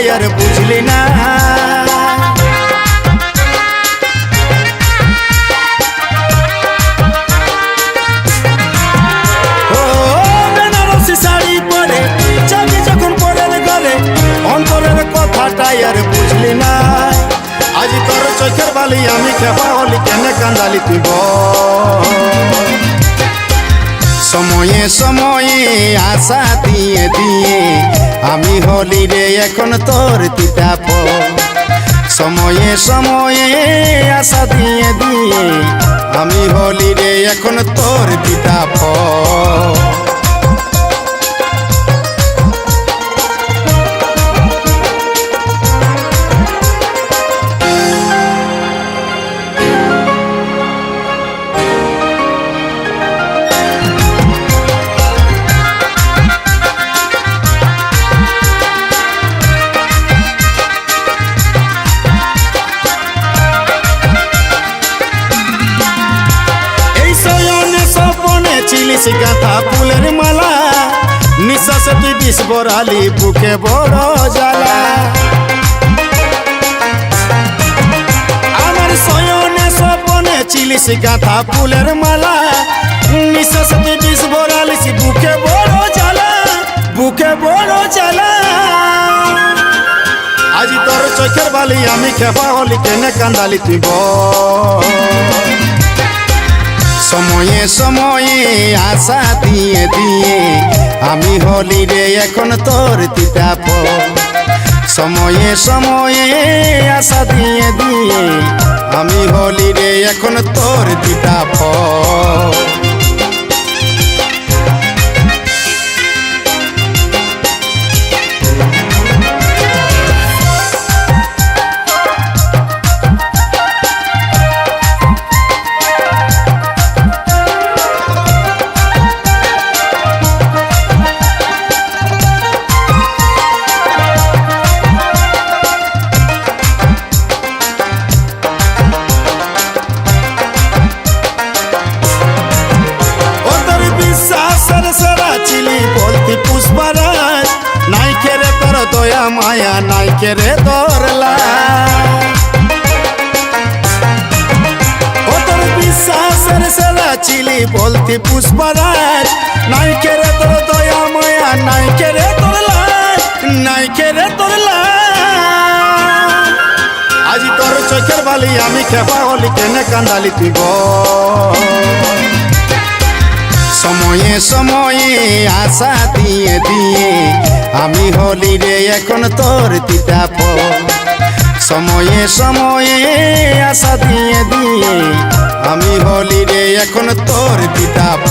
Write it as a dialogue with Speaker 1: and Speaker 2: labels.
Speaker 1: কথাটাই আর বুঝলি না। ও বেনারসি শাড়ি পরে যাবি যখন পরের ঘরে, অন্তরের কথাটাই আর বুঝলি না। আজ তোর চোখের বালি আমি খেপা হলি, কেনে কান্দালি তুই বল। সময়ে সময়ে আশা দিয়ে দিয়ে আমি হলি রে এখন তোর তিতাপ। সময়ে সময়ে আশা দিয়ে দিয়ে আমি হলি রে এখন তোর তিতাপ। চিলিস গাঁথা ফুলের মালা, নিঃশ্বাস তুই বিষ বরালি বুকে বড় জ্বালা। আমার শয়নে স্বপনে চিলিস গাঁথা ফুলের মালা, নিঃশ্বাস তুই বিষ বরালিস বুকে বড় জ্বালা, বুকে বড় জ্বালা। আজ তোর চোখের বালি আমি খেপা হলি, কেনে কান্দালি তুই বল। সময়ে সময়ে আশা দিয়ে দিয়ে আমি হলি রে এখন তোর তিতাপ। সময়ে সময়ে আশা দিয়ে দিয়ে আমি হলি রে এখন তোর তিতাপ। পুষ্পরাজ নাই কেরে তোর দয়া মায়া, নাই কেরে তোর লাজ। ও তোর বিশ্বাসের সেরা ছিলি বলতি পুষ্পরাজ, নাই কেরে তোর দয়া মায়া, নাই কেরে তোর লাজ, নাই কেরে তোর লাজ। আজ তোর চোখের বালি আমি খেপা হলি, কেনে কান্দালি তুই বল। সময়ে সময়ে আশা দিয়ে দিয়ে আমি হলি রে এখন তোর তিতাপ। সময়ে সময়ে আশা দিয়ে দিয়ে আমি হলি রে এখন তোর তিতাপ।